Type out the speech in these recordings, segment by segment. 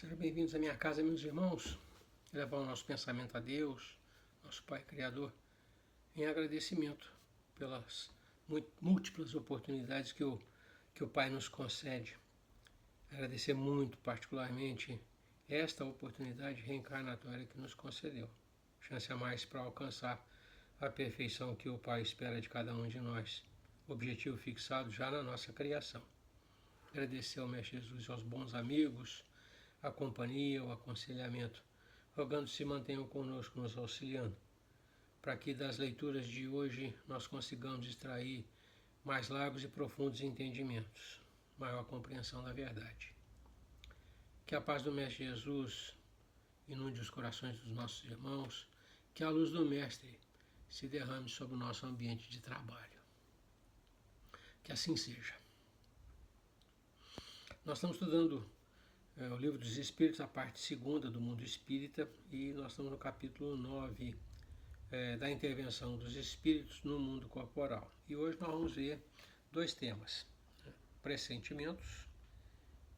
Sejam bem-vindos à minha casa, meus irmãos. Levar o nosso pensamento a Deus, nosso Pai Criador, em agradecimento pelas múltiplas oportunidades que o Pai nos concede. Agradecer muito, particularmente, esta oportunidade reencarnatória que nos concedeu. Chance a mais para alcançar a perfeição que o Pai espera de cada um de nós. Objetivo fixado já na nossa criação. Agradecer ao Mestre Jesus e aos bons amigos, a companhia, o aconselhamento, rogando se mantenham conosco, nos auxiliando, para que das leituras de hoje nós consigamos extrair mais largos e profundos entendimentos, maior compreensão da verdade. Que a paz do Mestre Jesus inunde os corações dos nossos irmãos, que a luz do Mestre se derrame sobre o nosso ambiente de trabalho. Que assim seja. Nós estamos estudando o Livro dos Espíritos, a parte segunda do Mundo Espírita, e nós estamos no capítulo 9 da intervenção dos espíritos no mundo corporal. E hoje nós vamos ver dois temas: pressentimentos,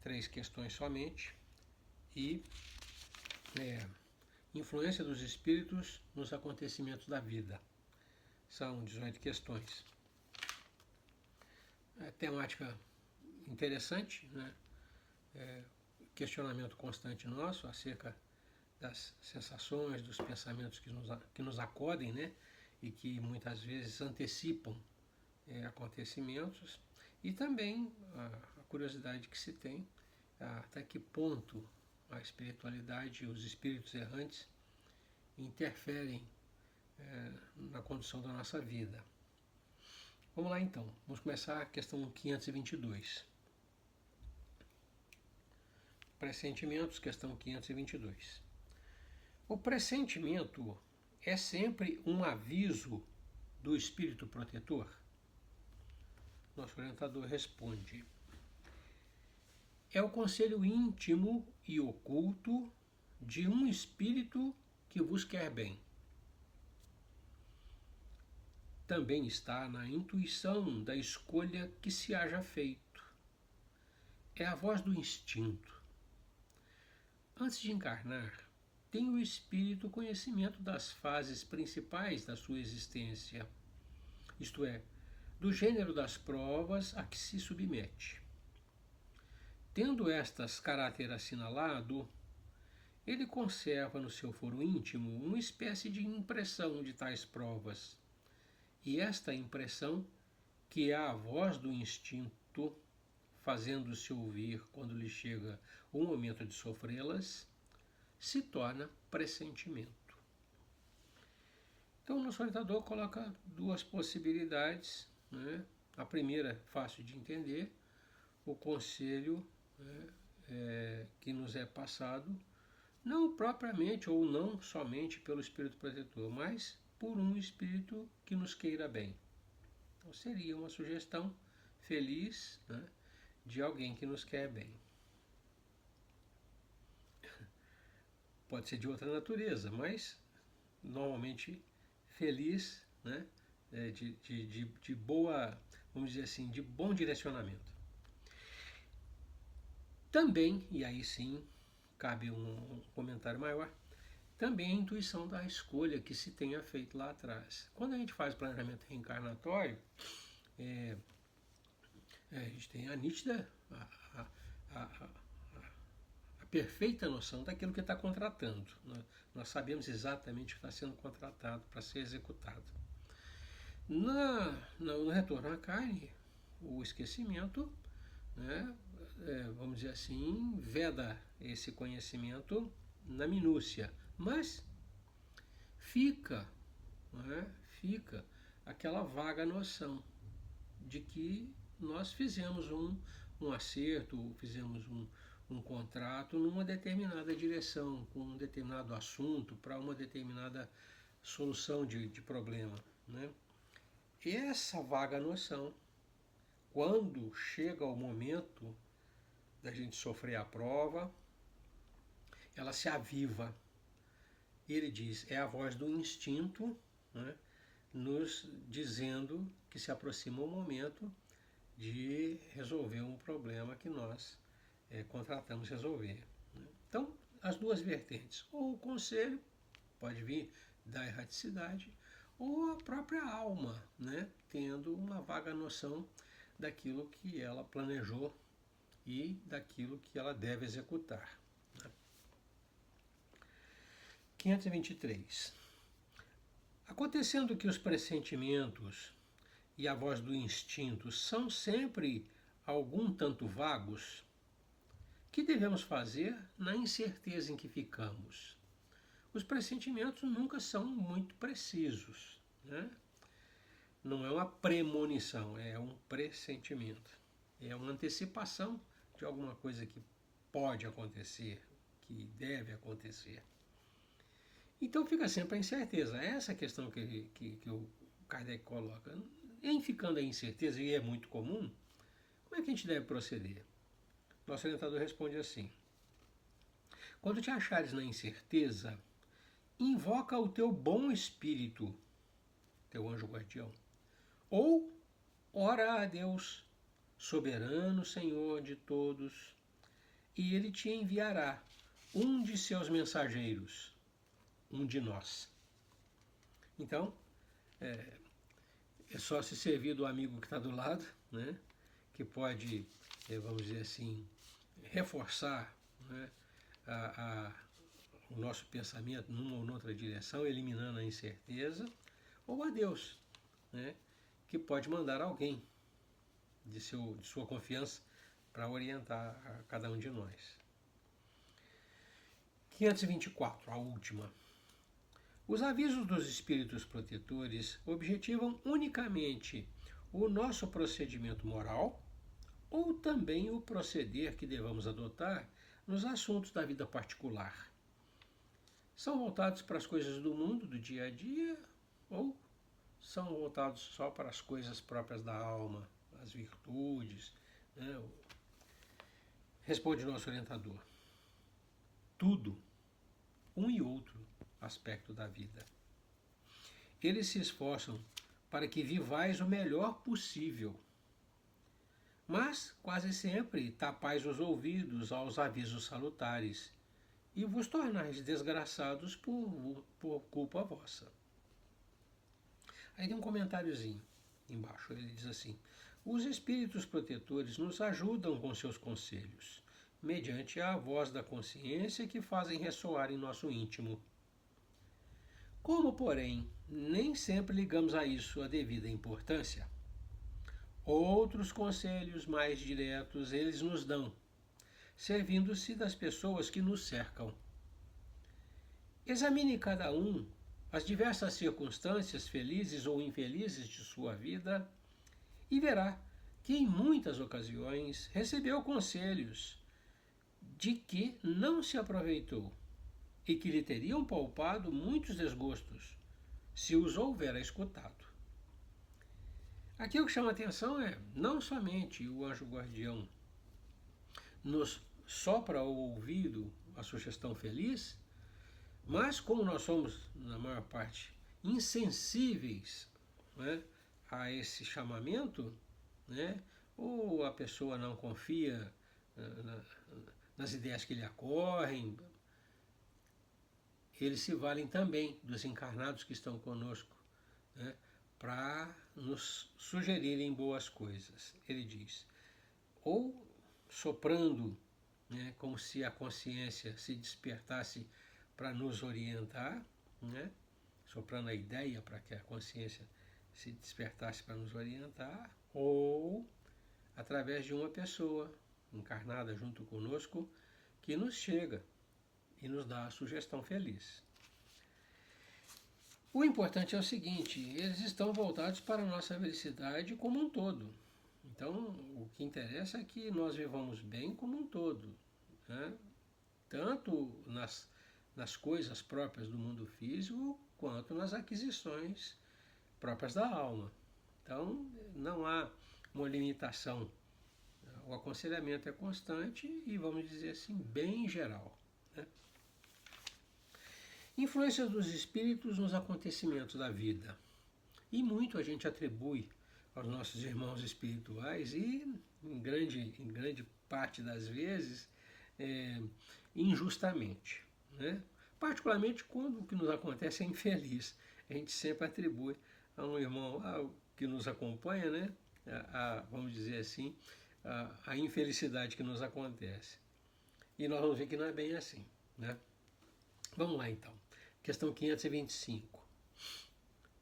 3 questões somente, e influência dos espíritos nos acontecimentos da vida. São 18 questões. Temática interessante, né? Questionamento constante nosso acerca das sensações, dos pensamentos que nos acodem, né? E que muitas vezes antecipam acontecimentos, e também a curiosidade que se tem até que ponto a espiritualidade e os espíritos errantes interferem na condução da nossa vida. Vamos lá então, vamos começar a questão 522. Pressentimentos, questão 522. O pressentimento é sempre um aviso do espírito protetor? Nosso orientador responde: é o conselho íntimo e oculto de um espírito que vos quer bem. Também está na intuição da escolha que se haja feito. É a voz do instinto. Antes de encarnar, tem o espírito conhecimento das fases principais da sua existência, isto é, do gênero das provas a que se submete. Tendo estas caráter assinalado, ele conserva no seu foro íntimo uma espécie de impressão de tais provas, e esta impressão, que é a voz do instinto, fazendo-se ouvir quando lhe chega o momento de sofrê-las, se torna pressentimento. Então, o nosso orientador coloca 2 possibilidades, né? A primeira, fácil de entender, o conselho que nos é passado, não propriamente ou não somente pelo espírito protetor, mas por um espírito que nos queira bem. Então, seria uma sugestão feliz, né, de alguém que nos quer bem. Pode ser de outra natureza, mas normalmente feliz, né, de boa, vamos dizer assim, de bom direcionamento. Também, e aí sim cabe um comentário maior, também a intuição da escolha que se tenha feito lá atrás. Quando a gente faz planejamento reencarnatório, a gente tem a nítida, a perfeita noção daquilo que está contratando. Nós sabemos exatamente o que está sendo contratado para ser executado. No retorno à carne, o esquecimento, né, vamos dizer assim, veda esse conhecimento na minúcia, mas fica aquela vaga noção de que nós fizemos um acerto, fizemos um contrato numa determinada direção, com um determinado assunto, para uma determinada solução de problema, né? E essa vaga noção, quando chega o momento da gente sofrer a prova, ela se aviva. Ele diz, é a voz do instinto, né, nos dizendo que se aproxima o momento de resolver um problema que nós contratamos resolver. Então, as duas vertentes, ou o conselho, pode vir da erraticidade, ou a própria alma, né, tendo uma vaga noção daquilo que ela planejou e daquilo que ela deve executar. 523. Acontecendo que os pressentimentos e a voz do instinto são sempre algum tanto vagos, que devemos fazer na incerteza em que ficamos? Os pressentimentos nunca são muito precisos, né? Não é uma premonição, é um pressentimento. É uma antecipação de alguma coisa que pode acontecer, que deve acontecer. Então fica sempre a incerteza. Essa é a questão que o Kardec coloca. Em ficando a incerteza, e é muito comum, como é que a gente deve proceder? Nosso orientador responde assim: quando te achares na incerteza, invoca o teu bom espírito, teu anjo guardião, ou ora a Deus, soberano Senhor de todos, e ele te enviará um de seus mensageiros, um de nós. Então, é só se servir do amigo que está do lado, né, que pode, vamos dizer assim, reforçar, né, o nosso pensamento numa ou noutra direção, eliminando a incerteza, ou a Deus, né, que pode mandar alguém de sua confiança para orientar a cada um de nós. 524, a última. Os avisos dos espíritos protetores objetivam unicamente o nosso procedimento moral ou também o proceder que devamos adotar nos assuntos da vida particular. São voltados para as coisas do mundo, do dia a dia, ou são voltados só para as coisas próprias da alma, as virtudes, né? Responde o nosso orientador: tudo, um e outro aspecto da vida. Eles se esforçam para que vivais o melhor possível, mas quase sempre tapais os ouvidos aos avisos salutares e vos tornais desgraçados por culpa vossa. Aí tem um comentáriozinho embaixo, ele diz assim: os espíritos protetores nos ajudam com seus conselhos, mediante a voz da consciência que fazem ressoar em nosso íntimo. Como, porém, nem sempre ligamos a isso a devida importância, outros conselhos mais diretos eles nos dão, servindo-se das pessoas que nos cercam. Examine cada um as diversas circunstâncias felizes ou infelizes de sua vida e verá que em muitas ocasiões recebeu conselhos de que não se aproveitou e que lhe teriam poupado muitos desgostos se os houvera escutado. Aqui o que chama a atenção é não somente o anjo guardião nos sopra ao ouvido a sugestão feliz, mas como nós somos, na maior parte, insensíveis, né, a esse chamamento, né, ou a pessoa não confia nas ideias que lhe ocorrem, eles se valem também dos encarnados que estão conosco, né, para nos sugerirem boas coisas. Ele diz, ou soprando, né, como se a consciência se despertasse para nos orientar, né, soprando a ideia para que a consciência se despertasse para nos orientar, ou através de uma pessoa encarnada junto conosco que nos chega e nos dá a sugestão feliz. O importante é o seguinte, eles estão voltados para a nossa felicidade como um todo. Então, o que interessa é que nós vivamos bem como um todo, né? Tanto nas coisas próprias do mundo físico, quanto nas aquisições próprias da alma. Então, não há uma limitação. O aconselhamento é constante e, vamos dizer assim, bem geral, né? Influência dos espíritos nos acontecimentos da vida. E muito a gente atribui aos nossos irmãos espirituais e, em grande parte das vezes, injustamente, né? Particularmente quando o que nos acontece é infeliz. A gente sempre atribui a um irmão que nos acompanha, né? Vamos dizer assim, a infelicidade que nos acontece. E nós vamos ver que não é bem assim, né? Vamos lá então. Questão 525.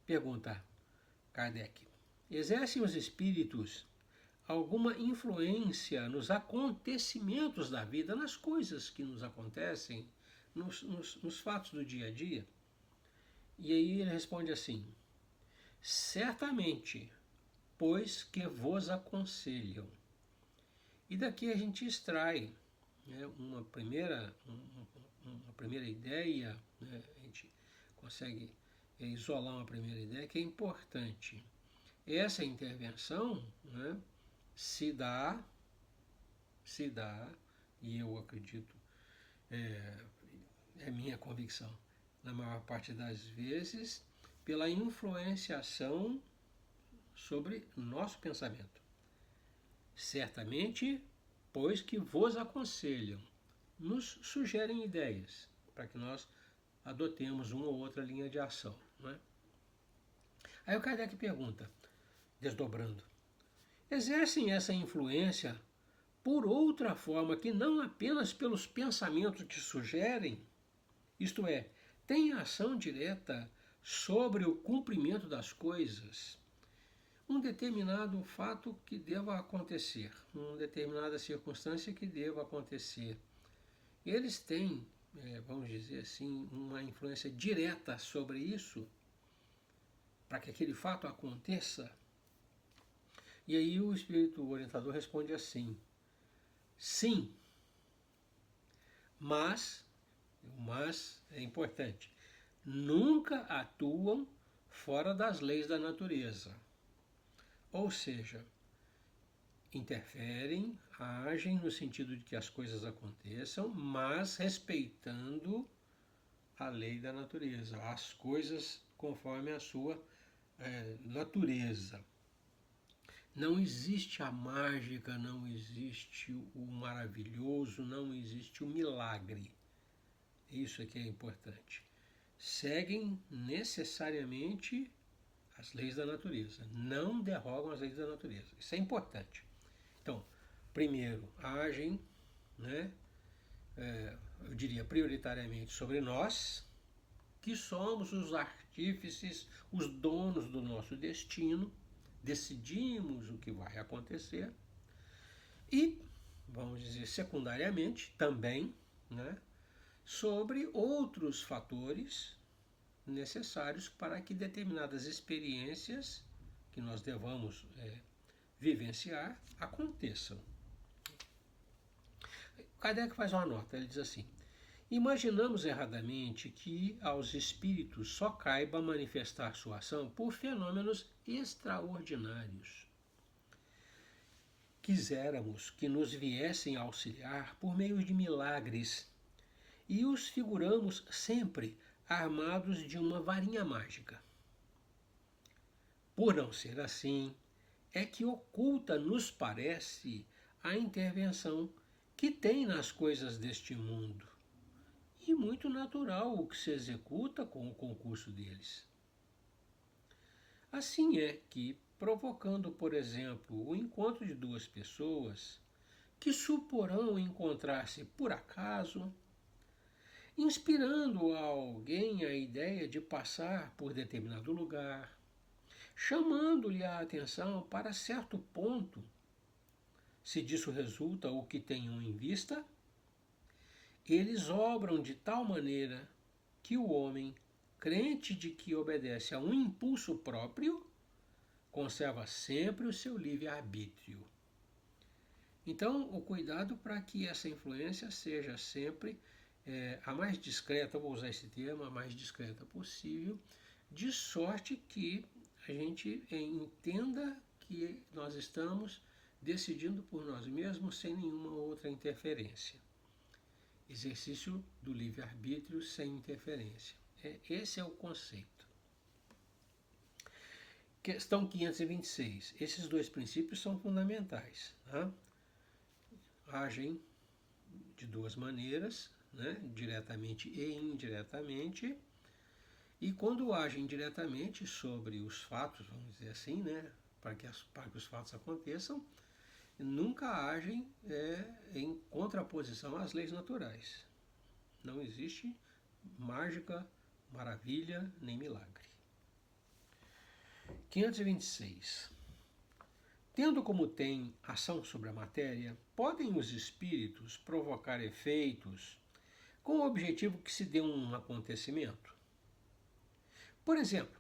Pergunta Kardec. Exercem os espíritos alguma influência nos acontecimentos da vida, nas coisas que nos acontecem, nos fatos do dia a dia? E aí ele responde assim: certamente, pois que vos aconselham. E daqui a gente extrai, né, uma primeira ideia, né, a gente consegue isolar uma primeira ideia que é importante. Essa intervenção, né, se dá, e eu acredito, é minha convicção, na maior parte das vezes, pela influenciação sobre nosso pensamento. Certamente, pois que vos aconselham, nos sugerem ideias para que nós adotemos uma ou outra linha de ação. Não é? Aí o Kardec pergunta, desdobrando: exercem essa influência por outra forma que não apenas pelos pensamentos que sugerem? Isto é, têm ação direta sobre o cumprimento das coisas? Um determinado fato que deva acontecer, uma determinada circunstância que deva acontecer. Eles têm, vamos dizer assim, uma influência direta sobre isso, para que aquele fato aconteça? E aí o espírito orientador responde assim: sim, mas, o mas é importante, nunca atuam fora das leis da natureza. Ou seja, interferem, agem no sentido de que as coisas aconteçam, mas respeitando a lei da natureza, as coisas conforme a sua natureza. Não existe a mágica, não existe o maravilhoso, não existe o milagre. Isso é que é importante. Seguem necessariamente as leis da natureza, não derrogam as leis da natureza. Isso é importante. Então, primeiro, agem, né, eu diria prioritariamente sobre nós, que somos os artífices, os donos do nosso destino, decidimos o que vai acontecer. E, vamos dizer, secundariamente, também, né, sobre outros fatores necessários para que determinadas experiências que nós devamos vivenciar aconteçam. Kardec faz uma nota, ele diz assim: imaginamos erradamente que aos espíritos só caiba manifestar sua ação por fenômenos extraordinários. Quiséramos que nos viessem auxiliar por meio de milagres e os figuramos sempre armados de uma varinha mágica. Por não ser assim, é que oculta, nos parece, a intervenção que tem nas coisas deste mundo, e muito natural o que se executa com o concurso deles. Assim é que, provocando, por exemplo, o encontro de duas pessoas que suporão encontrar-se por acaso, inspirando a alguém a ideia de passar por determinado lugar, chamando-lhe a atenção para certo ponto, se disso resulta o que tenham em vista, eles obram de tal maneira que o homem, crente de que obedece a um impulso próprio, conserva sempre o seu livre-arbítrio. Então, o cuidado para que essa influência seja sempre a mais discreta, vou usar esse termo, a mais discreta possível, de sorte que a gente entenda que nós estamos decidindo por nós mesmos sem nenhuma outra interferência. Exercício do livre-arbítrio sem interferência. Esse é o conceito. Questão 526. Esses dois princípios são fundamentais. Tá? Agem de duas maneiras, né, diretamente e indiretamente, e quando agem diretamente sobre os fatos, vamos dizer assim, né, para que os fatos aconteçam, nunca agem em contraposição às leis naturais. Não existe mágica, maravilha nem milagre. 526. Tendo como tem ação sobre a matéria, podem os espíritos provocar efeitos com o objetivo que se dê um acontecimento? Por exemplo,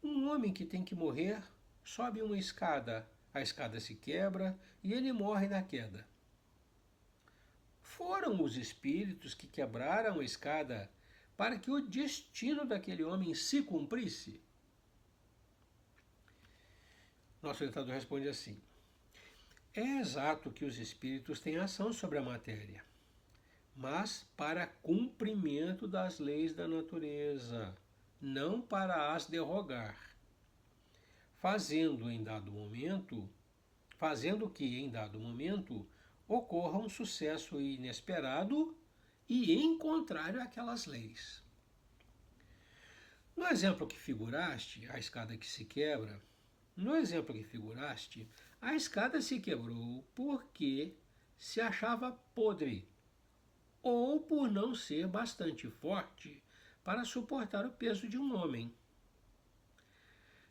um homem que tem que morrer sobe uma escada, a escada se quebra e ele morre na queda. Foram os espíritos que quebraram a escada para que o destino daquele homem se cumprisse? Nosso orientador responde assim: é exato que os espíritos têm ação sobre a matéria, mas para cumprimento das leis da natureza, não para as derrogar, fazendo que em dado momento ocorra um sucesso inesperado e em contrário àquelas leis. No exemplo que figuraste, a escada que se quebra, a escada se quebrou porque se achava podre ou por não ser bastante forte para suportar o peso de um homem.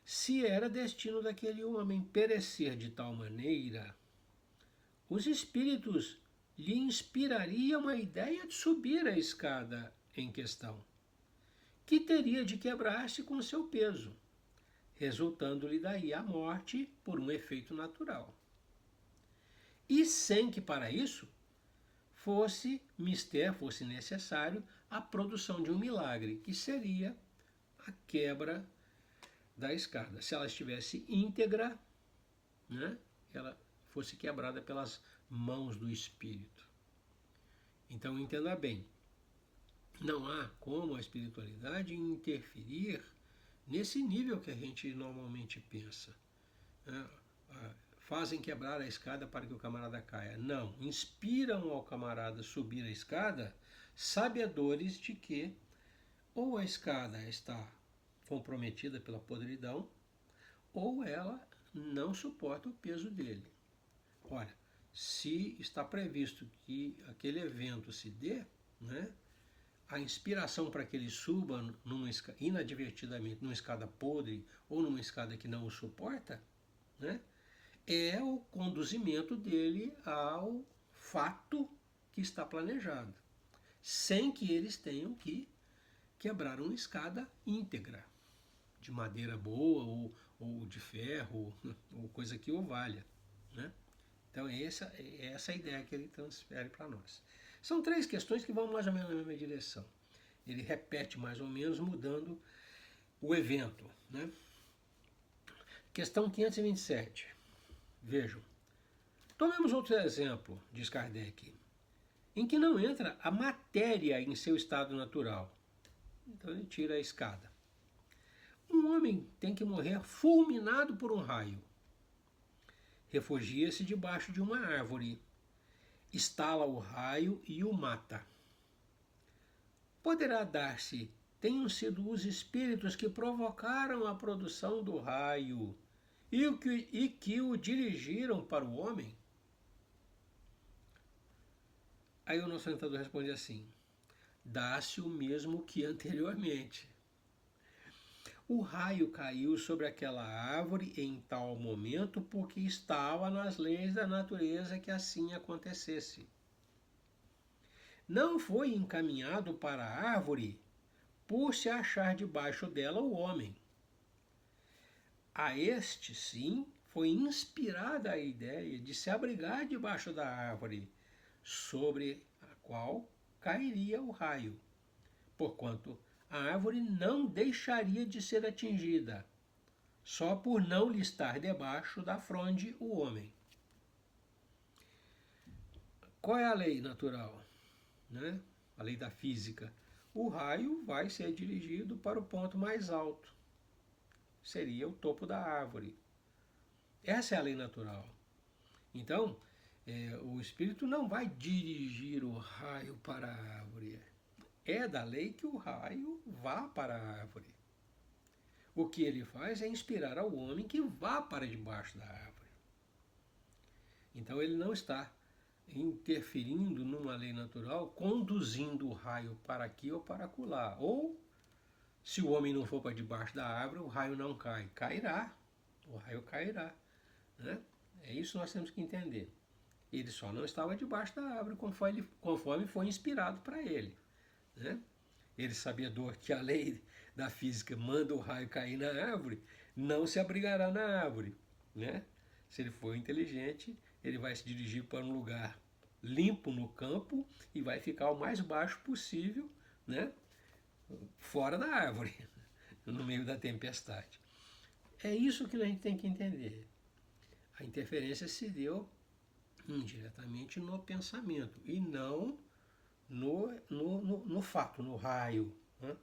Se era destino daquele homem perecer de tal maneira, os espíritos lhe inspirariam a ideia de subir a escada em questão, que teria de quebrar-se com seu peso, resultando-lhe daí a morte por um efeito natural. E sem que para isso fosse necessário a produção de um milagre, que seria a quebra da escada. Se ela estivesse íntegra, né, ela fosse quebrada pelas mãos do espírito. Então entenda bem, não há como a espiritualidade interferir nesse nível que a gente normalmente pensa. Fazem quebrar a escada para que o camarada caia. Não, inspiram ao camarada subir a escada, sabedores de que ou a escada está comprometida pela podridão, ou ela não suporta o peso dele. Olha, se está previsto que aquele evento se dê, né, a inspiração para que ele suba inadvertidamente numa escada podre ou numa escada que não o suporta, né, é o conduzimento dele ao fato que está planejado, sem que eles tenham que quebrar uma escada íntegra, de madeira boa ou de ferro, ou coisa que o valha, né? Então é essa a ideia que ele transfere para nós. São três questões que vão mais ou menos na mesma direção. Ele repete mais ou menos, mudando o evento, né? Questão 527. Vejam. Tomemos outro exemplo, diz Kardec, em que não entra a matéria em seu estado natural. Então ele tira a escada. Um homem tem que morrer fulminado por um raio. Refugia-se debaixo de uma árvore. Estala o raio e o mata. Poderá dar-se, tenham sido os espíritos que provocaram a produção do raio e que o dirigiram para o homem? Aí o nosso orientador responde assim: dá-se o mesmo que anteriormente. O raio caiu sobre aquela árvore em tal momento porque estava nas leis da natureza que assim acontecesse. Não foi encaminhado para a árvore por se achar debaixo dela o homem. A este, sim, foi inspirada a ideia de se abrigar debaixo da árvore, sobre a qual cairia o raio, porquanto a árvore não deixaria de ser atingida, só por não lhe estar debaixo da fronde o homem. Qual é a lei natural? Né? A lei da física. O raio vai ser dirigido para o ponto mais alto. Seria o topo da árvore. Essa é a lei natural. Então, O espírito não vai dirigir o raio para a árvore. É da lei que o raio vá para a árvore. O que ele faz é inspirar ao homem que vá para debaixo da árvore. Então ele não está interferindo numa lei natural, conduzindo o raio para aqui ou para acolá. Ou, se o homem não for para debaixo da árvore, o raio não cai. Cairá. O raio cairá. Né? É isso que nós temos que entender. Ele só não estava debaixo da árvore conforme foi inspirado para ele. Né? Ele, sabedor que a lei da física manda o raio cair na árvore, não se abrigará na árvore. Né? Se ele for inteligente, ele vai se dirigir para um lugar limpo no campo e vai ficar o mais baixo possível, né? Fora da árvore, no meio da tempestade. É isso que a gente tem que entender. A interferência se deu indiretamente no pensamento e não no fato, no raio. Né?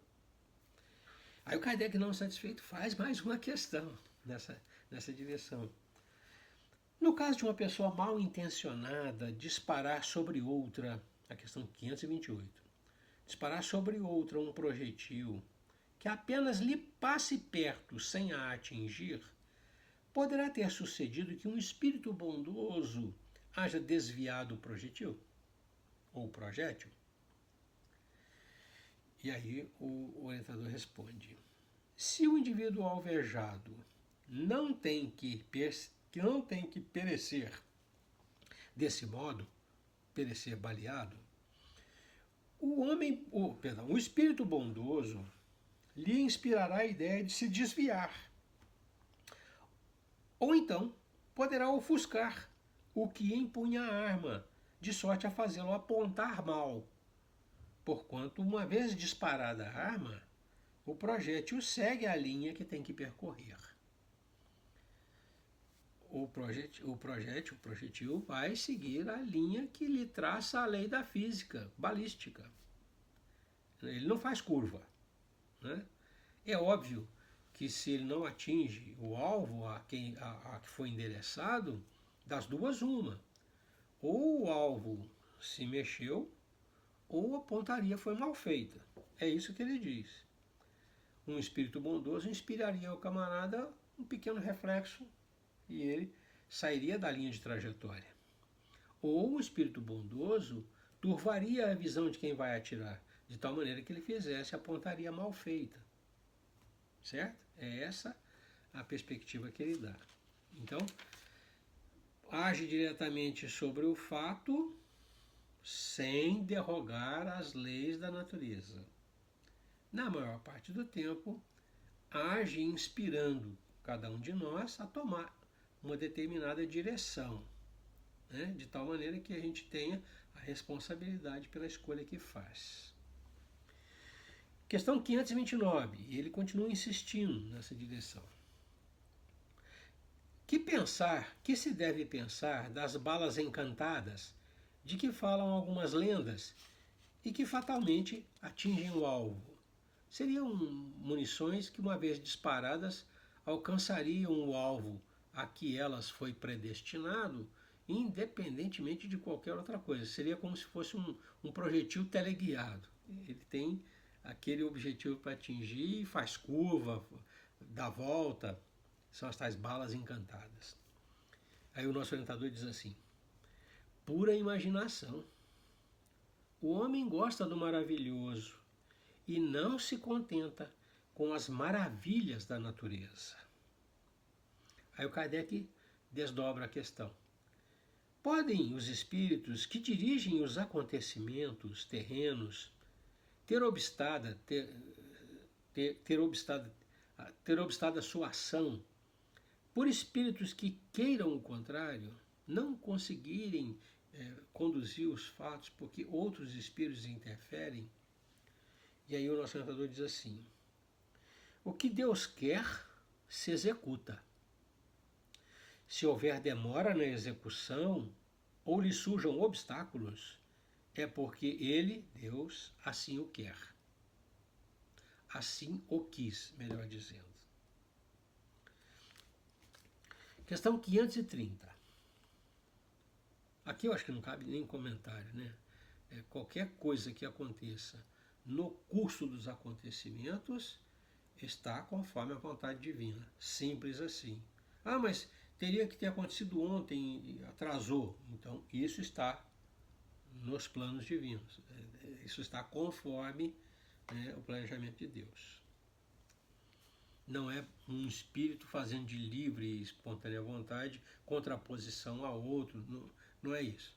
Aí o Kardec, não satisfeito, faz mais uma questão nessa direção. No caso de uma pessoa mal intencionada disparar sobre outra, a questão 528, disparar sobre outra um projetil que apenas lhe passe perto sem a atingir, poderá ter sucedido que um espírito bondoso haja desviado o projetil ou projétil? E aí o orientador responde: se o indivíduo alvejado não tem que perecer desse modo, perecer baleado, o espírito bondoso lhe inspirará a ideia de se desviar. Ou então poderá ofuscar o que empunha a arma, de sorte a fazê-lo apontar mal. Porquanto, uma vez disparada a arma, o projétil segue a linha que tem que percorrer. O projetil vai seguir a linha que lhe traça a lei da física balística. Ele não faz curva. Né? É óbvio que se ele não atinge o alvo a que foi endereçado, das duas uma. Ou o alvo se mexeu, ou a pontaria foi mal feita. É isso que ele diz. Um espírito bondoso inspiraria ao camarada um pequeno reflexo e ele sairia da linha de trajetória. Ou o espírito bondoso turvaria a visão de quem vai atirar, de tal maneira que ele fizesse a pontaria mal feita. Certo? É essa a perspectiva que ele dá. Então, age diretamente sobre o fato sem derrogar as leis da natureza. Na maior parte do tempo, age inspirando cada um de nós a tomar uma determinada direção, né? De tal maneira que a gente tenha a responsabilidade pela escolha que faz. Questão 529, ele continua insistindo nessa direção. Que se deve pensar das balas encantadas de que falam algumas lendas e que fatalmente atingem o alvo? Seriam munições que, uma vez disparadas, alcançariam o alvo a que elas foi predestinado, independentemente de qualquer outra coisa. Seria como se fosse um projetil teleguiado. Ele tem aquele objetivo para atingir, faz curva, dá volta. São as tais balas encantadas. Aí o nosso orientador diz assim: pura imaginação. O homem gosta do maravilhoso e não se contenta com as maravilhas da natureza. Aí o Kardec desdobra a questão. Podem os espíritos que dirigem os acontecimentos terrenos ter obstado a sua ação por espíritos que queiram o contrário, não conseguirem conduzir os fatos porque outros espíritos interferem? E aí o nosso orientador diz assim: o que Deus quer se executa. Se houver demora na execução ou lhe surjam obstáculos, é porque ele, Deus, assim o quer. Assim o quis, melhor dizendo. Questão 530. A aqui eu acho que não cabe nem comentário, né? Qualquer coisa que aconteça no curso dos acontecimentos está conforme a vontade divina. Simples assim. Ah, mas teria que ter acontecido ontem e atrasou. Então, isso está nos planos divinos. Isso está conforme, né, o planejamento de Deus. Não é um espírito fazendo de livre e espontânea vontade contraposição a outro. Não, não é isso.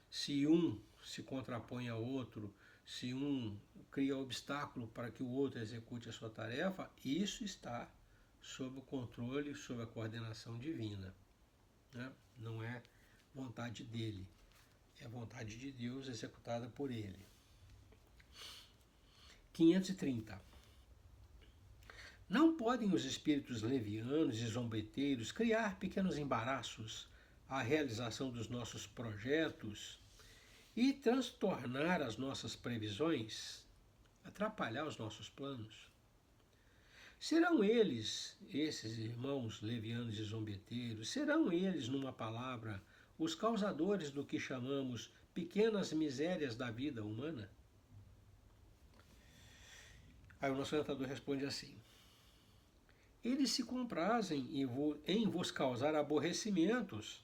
Se um se contrapõe a outro, se um cria obstáculo para que o outro execute a sua tarefa, isso está sob o controle, sob a coordenação divina, né? Não é vontade dele, é vontade de Deus executada por ele. 530. Não podem os espíritos levianos e zombeteiros criar pequenos embaraços à realização dos nossos projetos e transtornar as nossas previsões, atrapalhar os nossos planos? Serão eles, esses irmãos levianos e zombeteiros, serão eles, numa palavra, os causadores do que chamamos pequenas misérias da vida humana? Aí o nosso orientador responde assim: eles se comprazem em vos causar aborrecimentos,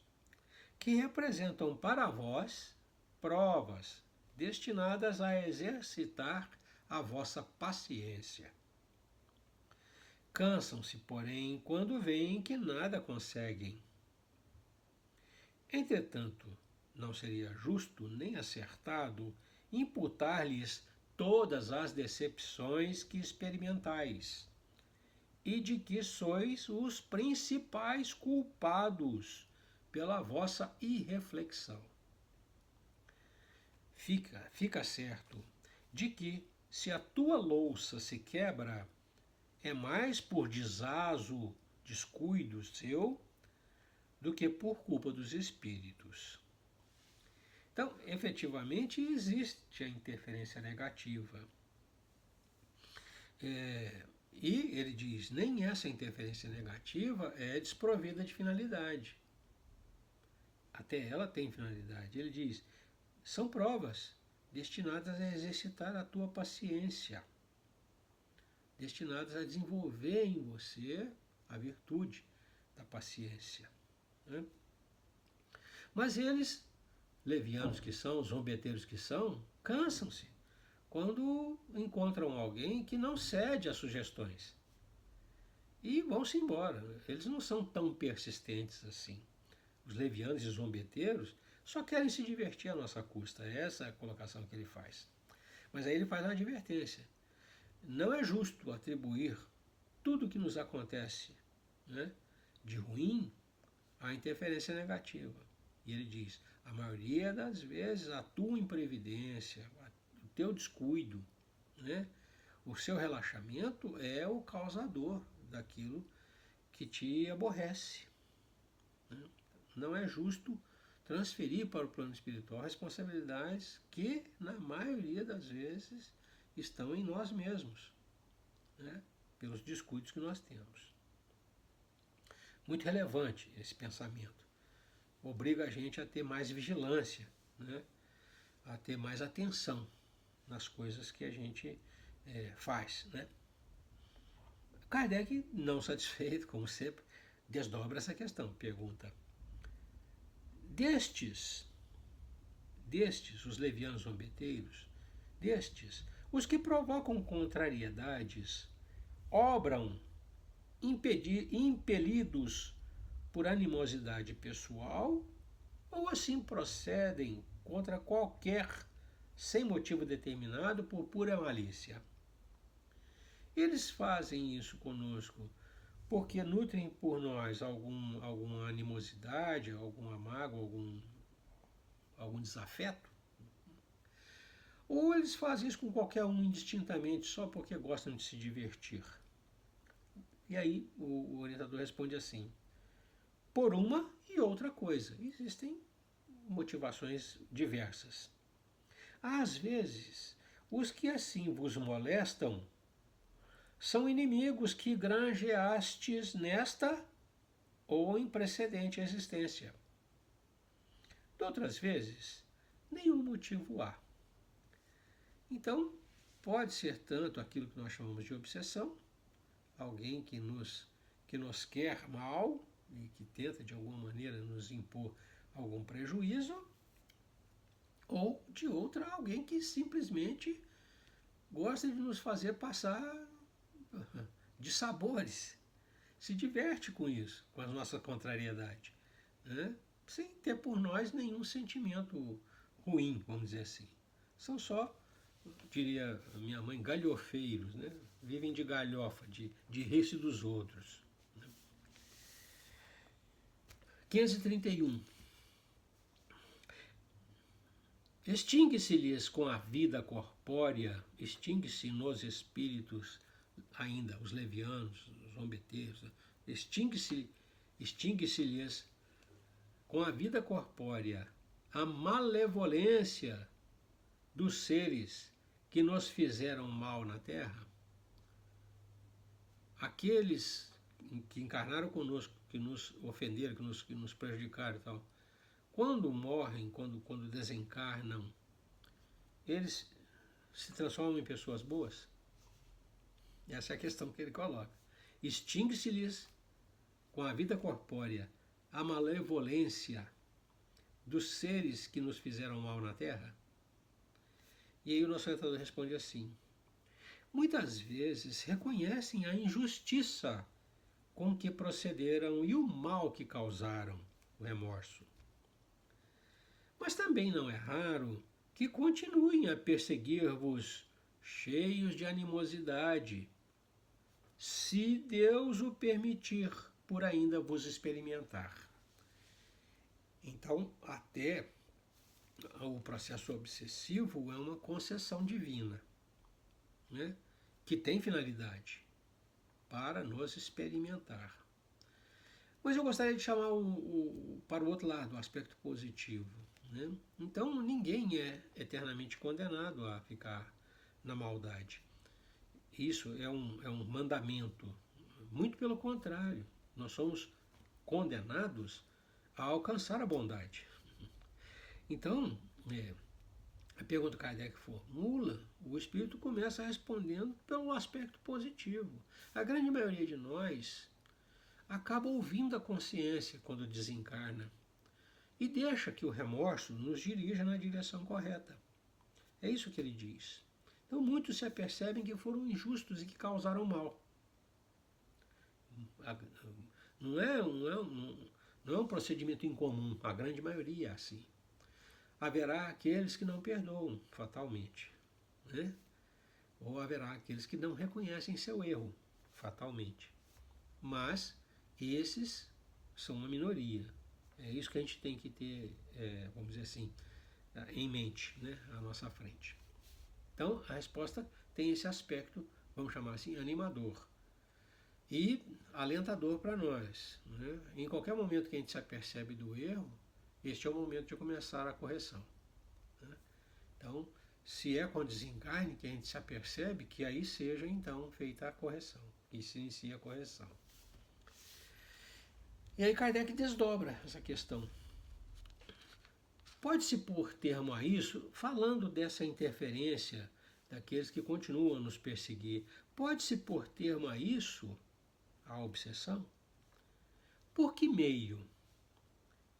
que representam para vós provas destinadas a exercitar a vossa paciência. Cansam-se, porém, quando veem que nada conseguem. Entretanto, não seria justo nem acertado imputar-lhes todas as decepções que experimentais, e de que sois os principais culpados pela vossa irreflexão. Fica certo de que, se a tua louça se quebra, é mais por descuido seu, do que por culpa dos espíritos. Então, efetivamente, existe a interferência negativa. E ele diz, nem essa interferência negativa é desprovida de finalidade. Até ela tem finalidade. Ele diz, são provas destinadas a exercitar a tua paciência, destinadas a desenvolver em você a virtude da paciência, né? Mas eles, levianos que são, zombeteiros que são, cansam-se quando encontram alguém que não cede às sugestões e vão-se embora. Eles não são tão persistentes assim. Os levianos e zombeteiros só querem se divertir à nossa custa. Essa é a colocação que ele faz. Mas aí ele faz uma advertência. Não é justo atribuir tudo o que nos acontece, né, de ruim à interferência negativa. E ele diz, a maioria das vezes a tua imprevidência, o teu descuido, né, o seu relaxamento é o causador daquilo que te aborrece. Né? Não é justo transferir para o plano espiritual responsabilidades que, na maioria das vezes, estão em nós mesmos, né? Pelos descuidos que nós temos. Muito relevante esse pensamento. Obriga a gente a ter mais vigilância, né? A ter mais atenção nas coisas que a gente faz, né? Kardec, não satisfeito, como sempre, desdobra essa questão. Pergunta: destes, os levianos zombeteiros, os que provocam contrariedades, obram impelidos por animosidade pessoal, ou assim procedem contra qualquer, sem motivo determinado, por pura malícia? Eles fazem isso conosco porque nutrem por nós alguma animosidade, alguma mágoa, algum desafeto? Ou eles fazem isso com qualquer um indistintamente, só porque gostam de se divertir? E aí o orientador responde assim: por uma e outra coisa. Existem motivações diversas. Às vezes, os que assim vos molestam são inimigos que granjeastes nesta ou em precedente existência. Outras vezes, nenhum motivo há. Então, pode ser tanto aquilo que nós chamamos de obsessão, alguém que nos quer mal e que tenta de alguma maneira nos impor algum prejuízo, ou de outra, alguém que simplesmente gosta de nos fazer passar de sabores, se diverte com isso, com a nossa contrariedade, né? Sem ter por nós nenhum sentimento ruim, vamos dizer assim. São só, diria minha mãe, galhofeiros, né? Vivem de galhofa, de rir-se dos outros. 531. Extingue-se-lhes com a vida corpórea, extingue-se nos espíritos ainda, os levianos, os zombeteiros, extingue-se-lhes com a vida corpórea a malevolência dos seres que nos fizeram mal na Terra. Aqueles que encarnaram conosco, que nos ofenderam, que nos prejudicaram e tal, quando morrem, quando desencarnam, eles se transformam em pessoas boas? Essa é a questão que ele coloca. Extingue-se-lhes com a vida corpórea a malevolência dos seres que nos fizeram mal na Terra? E aí o nosso orientador responde assim: muitas vezes reconhecem a injustiça com que procederam e o mal que causaram, o remorso. Mas também não é raro que continuem a perseguir-vos cheios de animosidade, se Deus o permitir, por ainda vos experimentar. Então, até o processo obsessivo é uma concessão divina, né? Que tem finalidade para nos experimentar. Mas eu gostaria de chamar para o outro lado, o aspecto positivo, né? Então, ninguém é eternamente condenado a ficar na maldade. Isso é um mandamento. Muito pelo contrário, nós somos condenados a alcançar a bondade. Então, a pergunta que Kardec formula, o espírito começa respondendo pelo aspecto positivo. A grande maioria de nós acaba ouvindo a consciência quando desencarna e deixa que o remorso nos dirija na direção correta. É isso que ele diz. Então muitos se apercebem que foram injustos e que causaram mal. Não é um procedimento incomum, a grande maioria é assim. Haverá aqueles que não perdoam fatalmente, né? Ou haverá aqueles que não reconhecem seu erro fatalmente. Mas esses são uma minoria. É isso que a gente tem que ter, vamos dizer assim, em mente, né, à nossa frente. Então, a resposta tem esse aspecto, vamos chamar assim, animador e alentador para nós, né? Em qualquer momento que a gente se apercebe do erro, este é o momento de começar a correção, né? Então, se é com o desencarne que a gente se apercebe, que aí seja então feita a correção, que se inicia a correção. E aí Kardec desdobra essa questão. Pode-se pôr termo a isso falando dessa interferência daqueles que continuam a nos perseguir. Pode-se pôr termo a isso, a obsessão? Por que meio?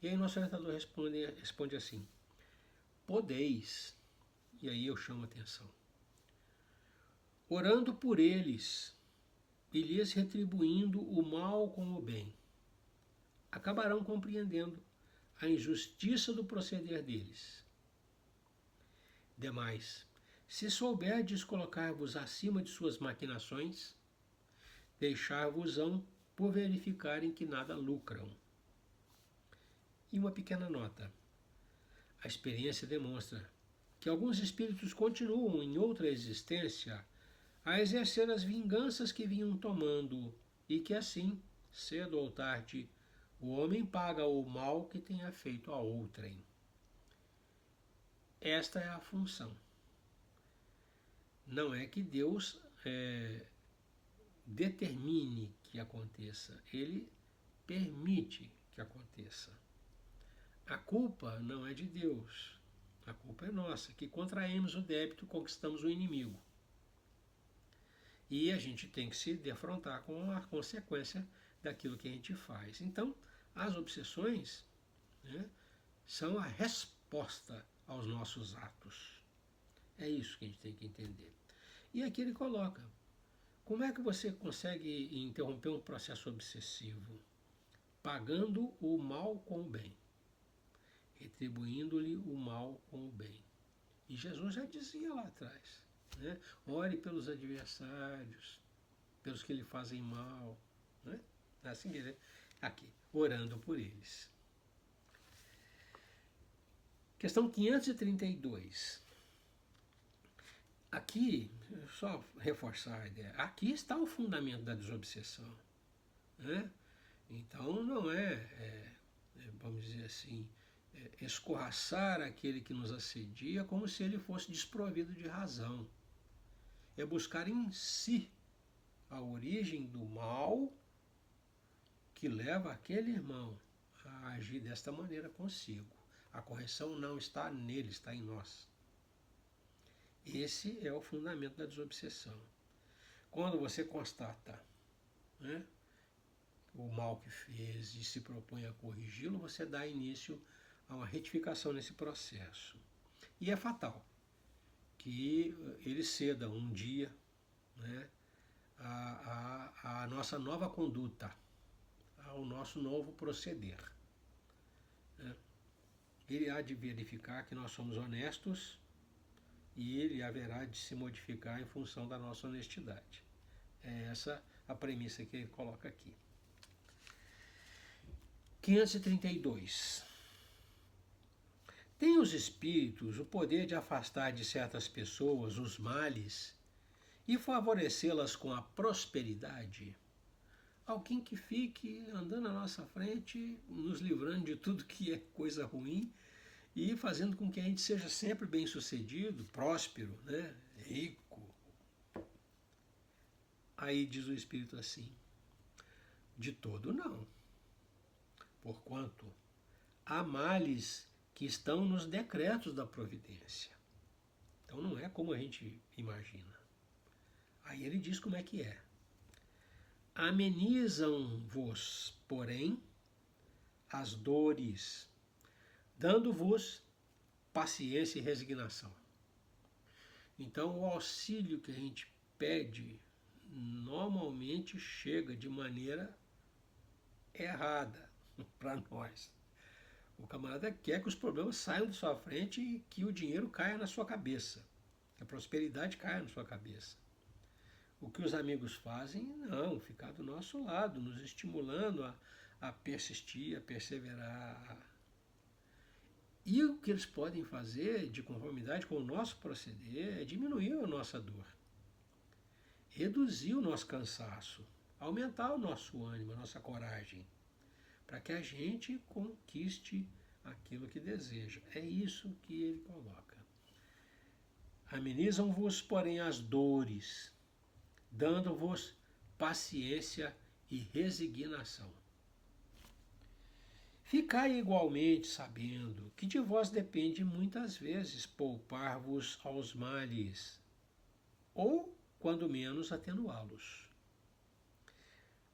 E aí nosso orientador responde assim: podeis, e aí eu chamo a atenção, orando por eles e lhes retribuindo o mal com o bem, acabarão compreendendo a injustiça do proceder deles. Demais, se souberdes colocar-vos acima de suas maquinações, deixar-vos-ão por verificarem que nada lucram. E uma pequena nota. A experiência demonstra que alguns espíritos continuam em outra existência a exercer as vinganças que vinham tomando e que assim, cedo ou tarde, o homem paga o mal que tenha feito a outrem. Esta é a função. Não é que Deus determine que aconteça, ele permite que aconteça. A culpa não é de Deus. A culpa é nossa, que contraímos o débito, conquistamos o inimigo. E a gente tem que se defrontar com a consequência daquilo que a gente faz. Então, as obsessões, né, são a resposta aos nossos atos. É isso que a gente tem que entender. E aqui ele coloca: como é que você consegue interromper um processo obsessivo? Pagando o mal com o bem, retribuindo-lhe o mal com o bem. E Jesus já dizia lá atrás, né? Ore pelos adversários, pelos que lhe fazem mal, né? Assim que aqui, orando por eles. Questão 532. Aqui, só reforçar a ideia, aqui está o fundamento da desobsessão, né? Então não vamos dizer assim, escorraçar aquele que nos assedia como se ele fosse desprovido de razão. É buscar em si a origem do mal que leva aquele irmão a agir desta maneira consigo. A correção não está nele, está em nós. Esse é o fundamento da desobsessão. Quando você constata, né, o mal que fez e se propõe a corrigi-lo, você dá início a uma retificação nesse processo. E é fatal que ele ceda um dia, né, a nossa nova conduta, ao nosso novo proceder. Né? Ele há de verificar que nós somos honestos e ele haverá de se modificar em função da nossa honestidade. É essa a premissa que ele coloca aqui. 532. Tem os espíritos o poder de afastar de certas pessoas os males e favorecê-las com a prosperidade? Alguém que fique andando à nossa frente, nos livrando de tudo que é coisa ruim e fazendo com que a gente seja sempre bem-sucedido, próspero, né? Rico. Aí diz o Espírito assim: de todo não. Porquanto há males que estão nos decretos da providência. Então não é como a gente imagina. Aí ele diz como é que é. Amenizam-vos, porém, as dores, dando-vos paciência e resignação. Então o auxílio que a gente pede normalmente chega de maneira errada para nós. O camarada quer que os problemas saiam de sua frente e que o dinheiro caia na sua cabeça, que a prosperidade caia na sua cabeça. O que os amigos fazem, não, ficar do nosso lado, nos estimulando a persistir, a perseverar. E o que eles podem fazer, de conformidade com o nosso proceder, é diminuir a nossa dor, reduzir o nosso cansaço, aumentar o nosso ânimo, a nossa coragem, para que a gente conquiste aquilo que deseja. É isso que ele coloca. Amenizam-vos, porém, as dores, dando-vos paciência e resignação. Ficai igualmente sabendo que de vós depende muitas vezes poupar-vos aos males, ou, quando menos, atenuá-los.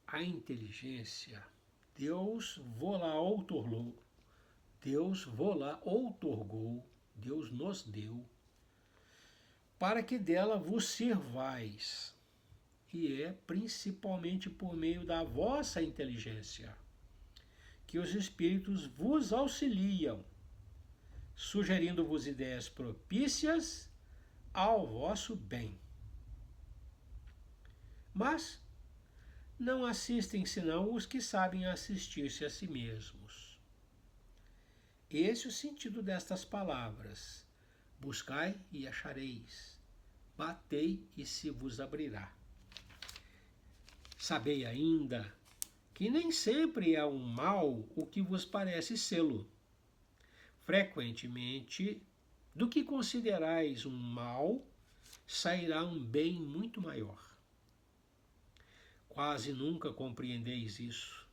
A inteligência Deus vô-la outorgou, Deus nos deu, para que dela vos sirvais, e é principalmente por meio da vossa inteligência que os espíritos vos auxiliam, sugerindo-vos ideias propícias ao vosso bem. Mas não assistem senão os que sabem assistir-se a si mesmos. Esse é o sentido destas palavras: buscai e achareis, batei e se vos abrirá. Sabei ainda que nem sempre é um mal o que vos parece sê-lo. Frequentemente, do que considerais um mal, sairá um bem muito maior. Quase nunca compreendeis isso,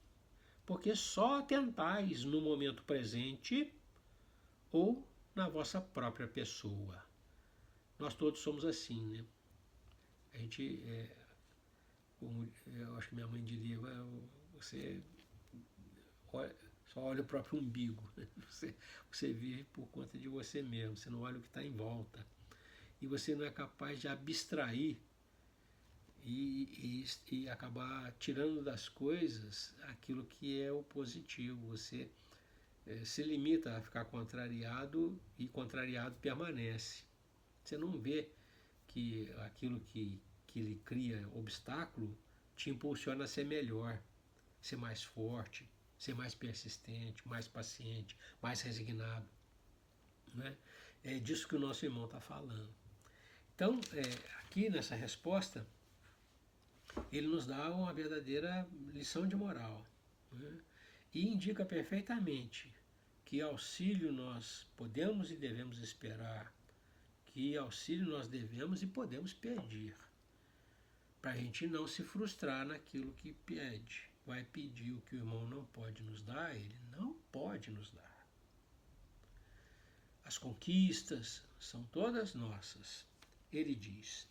porque só tentais no momento presente ou na vossa própria pessoa. Nós todos somos assim, né? A gente, como eu acho que minha mãe diria, você só olha o próprio umbigo, né? Você vive por conta de você mesmo, você não olha o que está em volta. E você não é capaz de abstrair e acabar tirando das coisas aquilo que é o positivo. Você se limita a ficar contrariado e contrariado permanece. Você não vê que aquilo que lhe cria obstáculo te impulsiona a ser melhor, ser mais forte, ser mais persistente, mais paciente, mais resignado. Né? É disso que o nosso irmão está falando. Então, aqui nessa resposta, ele nos dá uma verdadeira lição de moral. Né? E indica perfeitamente que auxílio nós podemos e devemos esperar, que auxílio nós devemos e podemos pedir, para a gente não se frustrar naquilo que pede. Vai pedir o que o irmão não pode nos dar, ele não pode nos dar. As conquistas são todas nossas. Ele diz: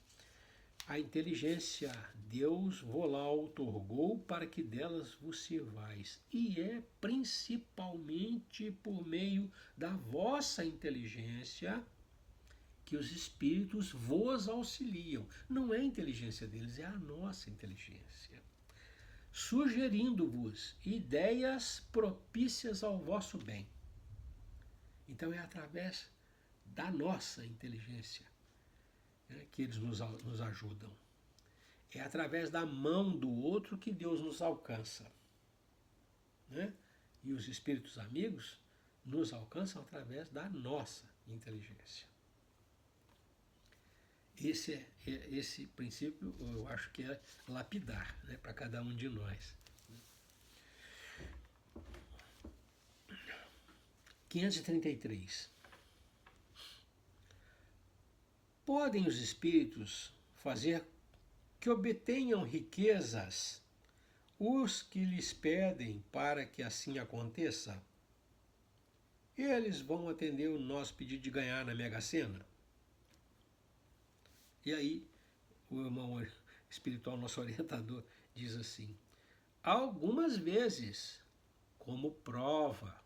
a inteligência Deus vos-la outorgou para que delas vos sirvais, e é principalmente por meio da vossa inteligência que os espíritos vos auxiliam. Não é a inteligência deles, é a nossa inteligência. Sugerindo-vos ideias propícias ao vosso bem. Então é através da nossa inteligência, né, que eles nos ajudam. É através da mão do outro que Deus nos alcança. Né? E os espíritos amigos nos alcançam através da nossa inteligência. Esse princípio eu acho que é lapidar, né, para cada um de nós. 533. Podem os espíritos fazer que obtenham riquezas os que lhes pedem para que assim aconteça? Eles vão atender o nosso pedido de ganhar na Mega Sena? E aí, o irmão espiritual, nosso orientador, diz assim: algumas vezes, como prova.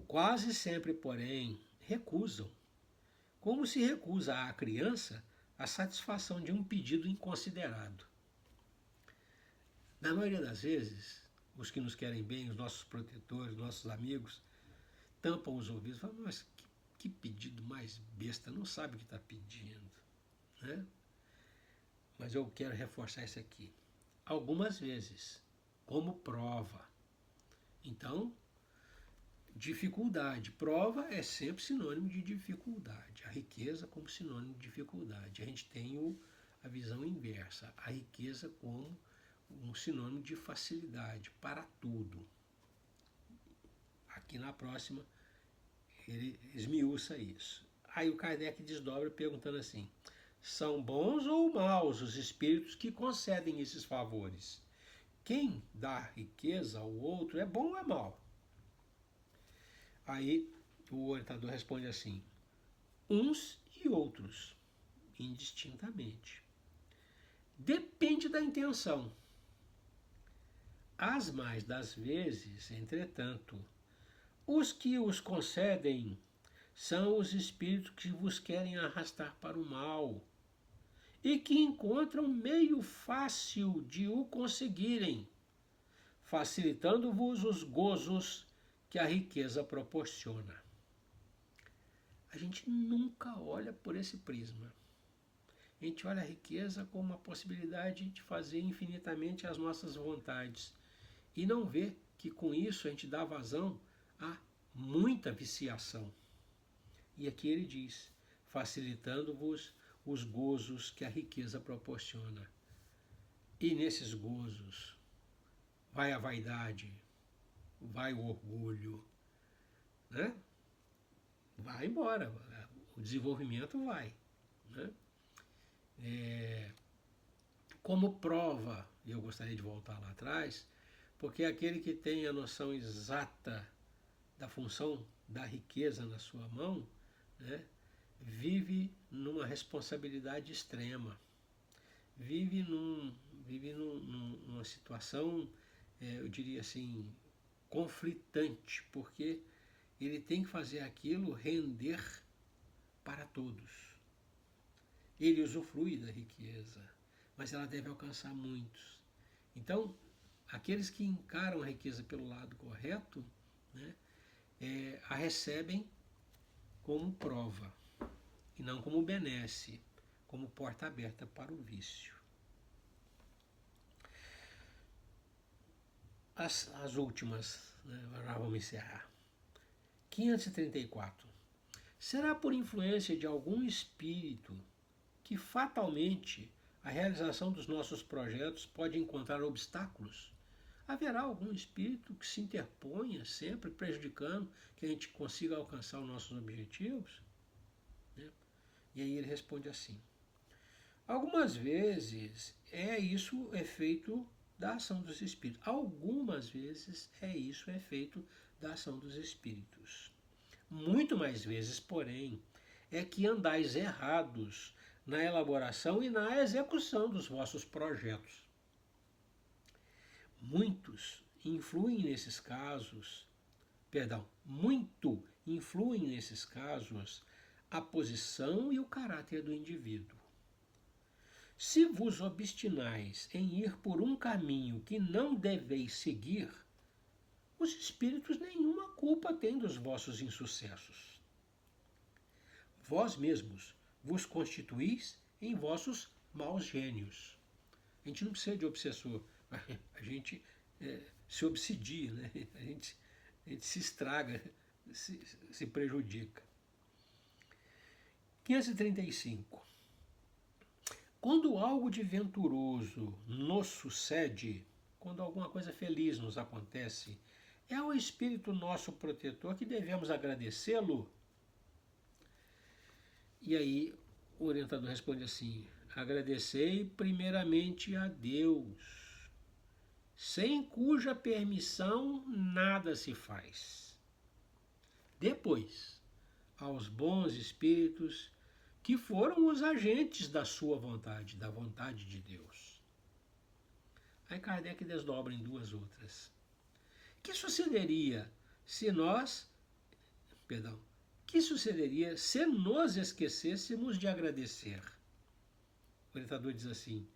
Quase sempre, porém, recusam, como se recusa à criança a satisfação de um pedido inconsiderado. Na maioria das vezes, os que nos querem bem, os nossos protetores, nossos amigos, tampam os ouvidos e falam: mas que pedido mais besta, não sabe o que está pedindo. Né? Mas eu quero reforçar isso aqui. Algumas vezes, como prova. Então, dificuldade. Prova é sempre sinônimo de dificuldade. A riqueza como sinônimo de dificuldade. A gente tem a visão inversa. A riqueza como um sinônimo de facilidade para tudo. Aqui na próxima, ele esmiuça isso. Aí o Kardec desdobra perguntando assim: são bons ou maus os espíritos que concedem esses favores? Quem dá riqueza ao outro é bom ou é mau? Aí o orientador responde assim: uns e outros, indistintamente. Depende da intenção. As mais das vezes, entretanto, os que os concedem são os espíritos que vos querem arrastar para o mal e que encontram meio fácil de o conseguirem, facilitando-vos os gozos que a riqueza proporciona. A gente nunca olha por esse prisma. A gente olha a riqueza como uma possibilidade de fazer infinitamente as nossas vontades e não vê que com isso a gente dá vazão a muita viciação. E aqui ele diz: facilitando-vos os gozos que a riqueza proporciona. E nesses gozos vai a vaidade, vai o orgulho, né? Vai embora, o desenvolvimento vai. Né? como prova, e eu gostaria de voltar lá atrás, porque aquele que tem a noção exata da função da riqueza na sua mão, né, vive numa responsabilidade extrema, numa situação, eu diria assim, conflitante, porque ele tem que fazer aquilo render para todos. Ele usufrui da riqueza, mas ela deve alcançar muitos. Então, aqueles que encaram a riqueza pelo lado correto, né, a recebem como prova e não como benesse, como porta aberta para o vício. As últimas, né, já vamos encerrar. 534. Será por influência de algum espírito que fatalmente a realização dos nossos projetos pode encontrar obstáculos? Haverá algum espírito que se interponha sempre prejudicando que a gente consiga alcançar os nossos objetivos? Né? E aí ele responde assim: algumas vezes isso é feito da ação dos espíritos. Algumas vezes isso é feito da ação dos espíritos. Muito mais vezes, porém, é que andais errados na elaboração e na execução dos vossos projetos. Muito influem nesses casos a posição e o caráter do indivíduo. Se vos obstinais em ir por um caminho que não deveis seguir, os espíritos nenhuma culpa têm dos vossos insucessos. Vós mesmos vos constituís em vossos maus gênios. A gente não precisa de obsessor, a gente se obsidia, né? a gente se estraga, se prejudica. 535. Quando algo de venturoso nos sucede, quando alguma coisa feliz nos acontece, é ao Espírito nosso protetor que devemos agradecê-lo? E aí o orientador responde assim: agradecei primeiramente a Deus, sem cuja permissão nada se faz. Depois, aos bons espíritos que foram os agentes da sua vontade, da vontade de Deus. Aí Kardec desdobra em duas outras. Que sucederia se nos esquecêssemos de agradecer? O orientador diz assim: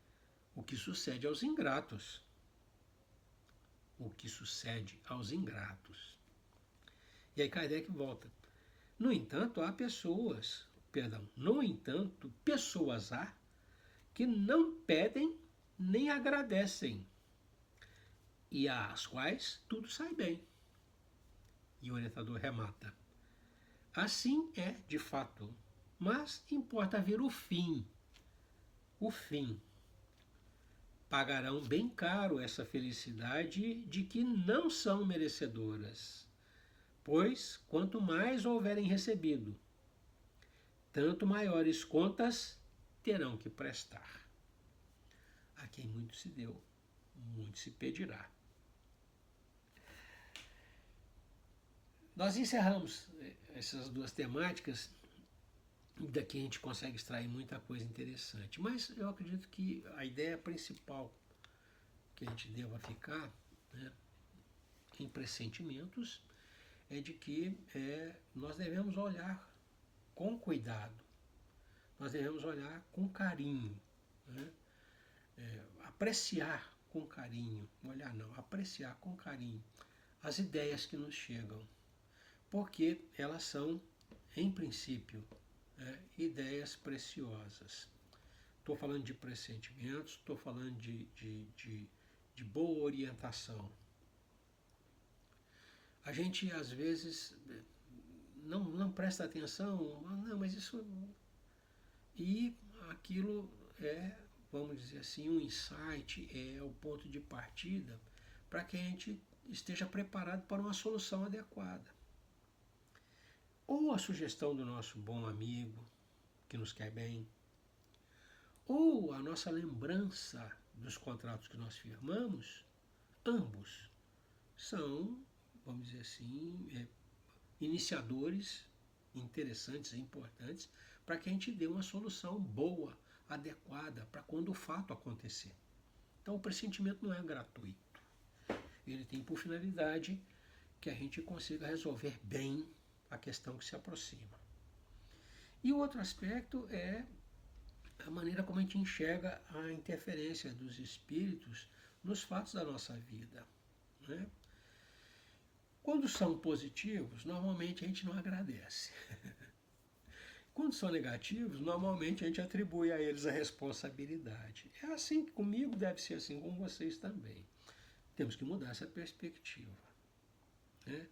o que sucede aos ingratos. O que sucede aos ingratos. E aí Kardec volta. No entanto, pessoas há que não pedem nem agradecem, e às quais tudo sai bem. E o orientador remata: assim é, de fato, mas importa ver o fim. O fim. Pagarão bem caro essa felicidade de que não são merecedoras, pois quanto mais houverem recebido, tanto maiores contas terão que prestar. A quem muito se deu, muito se pedirá. Nós encerramos essas duas temáticas, e daqui a gente consegue extrair muita coisa interessante. Mas eu acredito que a ideia principal que a gente deva ficar, né, em pressentimentos é de que nós devemos olhar com cuidado, nós devemos olhar com carinho, né, apreciar com carinho, apreciar com carinho as ideias que nos chegam, porque elas são, em princípio, ideias preciosas. Estou falando de pressentimentos, estou falando de boa orientação. A gente, às vezes, não presta atenção, não, mas isso... E aquilo vamos dizer assim, um insight, é o ponto de partida para que a gente esteja preparado para uma solução adequada. Ou a sugestão do nosso bom amigo, que nos quer bem, ou a nossa lembrança dos contratos que nós firmamos, ambos são, vamos dizer assim, iniciadores interessantes e importantes para que a gente dê uma solução boa, adequada para quando o fato acontecer. Então o pressentimento não é gratuito. Ele tem por finalidade que a gente consiga resolver bem a questão que se aproxima. E o outro aspecto é a maneira como a gente enxerga a interferência dos espíritos nos fatos da nossa vida, né? Quando são positivos, normalmente a gente não agradece. Quando são negativos, normalmente a gente atribui a eles a responsabilidade. É assim comigo, deve ser assim com vocês também. Temos que mudar essa perspectiva, né?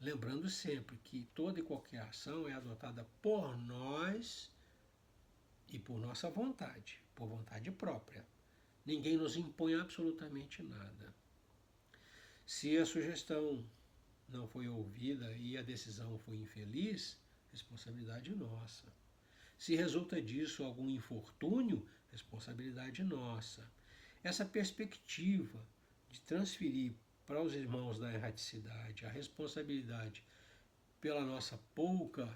Lembrando sempre que toda e qualquer ação é adotada por nós e por nossa vontade, por vontade própria. Ninguém nos impõe absolutamente nada. Se a sugestão não foi ouvida e a decisão foi infeliz, responsabilidade nossa. Se resulta disso algum infortúnio, responsabilidade nossa. Essa perspectiva de transferir para os irmãos da erraticidade a responsabilidade pela nossa pouca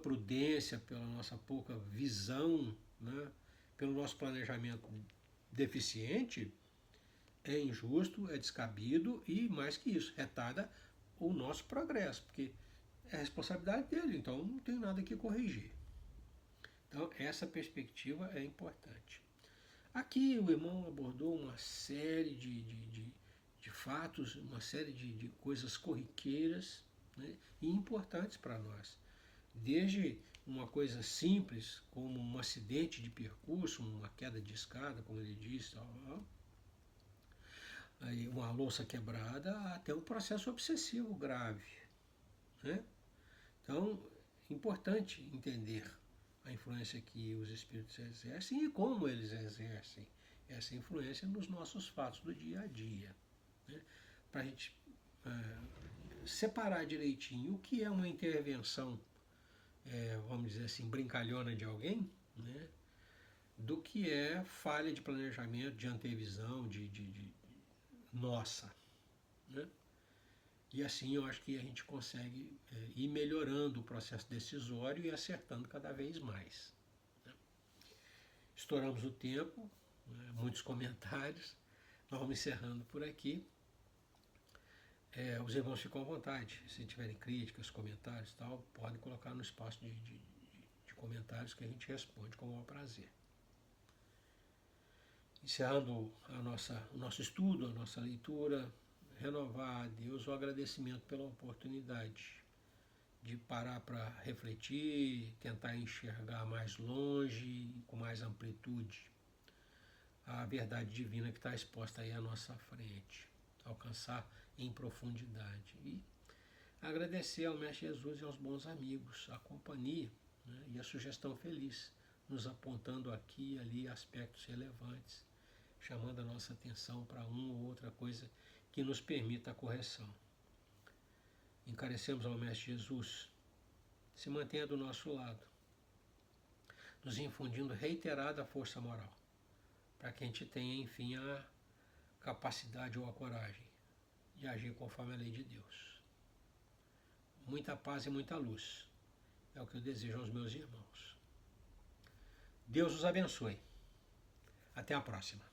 prudência, pela nossa pouca visão, né, pelo nosso planejamento deficiente, é injusto, é descabido e, mais que isso, retarda o nosso progresso, porque é responsabilidade dele, então não tem nada que corrigir. Então, essa perspectiva é importante. Aqui o irmão abordou uma série de fatos, uma série de coisas corriqueiras, né, e importantes para nós. Desde uma coisa simples, como um acidente de percurso, uma queda de escada, como ele disse, aí uma louça quebrada, até um processo obsessivo grave, né? Então, é importante entender a influência que os espíritos exercem e como eles exercem essa influência nos nossos fatos do dia a dia, né? Para a gente separar direitinho o que é uma intervenção, vamos dizer assim, brincalhona de alguém, né? Do que é falha de planejamento, de antevisão, de nossa, né? E assim eu acho que a gente consegue ir melhorando o processo decisório e acertando cada vez mais, né? Estouramos o tempo, né? Muitos comentários, nós vamos encerrando por aqui. Os irmãos ficam à vontade, se tiverem críticas, comentários e tal, podem colocar no espaço de comentários que a gente responde com o maior prazer. Encerrando o nosso estudo, a nossa leitura, renovar a Deus o agradecimento pela oportunidade de parar para refletir, tentar enxergar mais longe, com mais amplitude, a verdade divina que está exposta aí à nossa frente, alcançar em profundidade. E agradecer ao Mestre Jesus e aos bons amigos, a companhia, né, e a sugestão feliz, nos apontando aqui e ali aspectos relevantes, chamando a nossa atenção para uma ou outra coisa que nos permita a correção. Encarecemos ao Mestre Jesus, se mantenha do nosso lado, nos infundindo reiterada força moral, para que a gente tenha, enfim, a capacidade ou a coragem de agir conforme a lei de Deus. Muita paz e muita luz é o que eu desejo aos meus irmãos. Deus os abençoe. Até a próxima.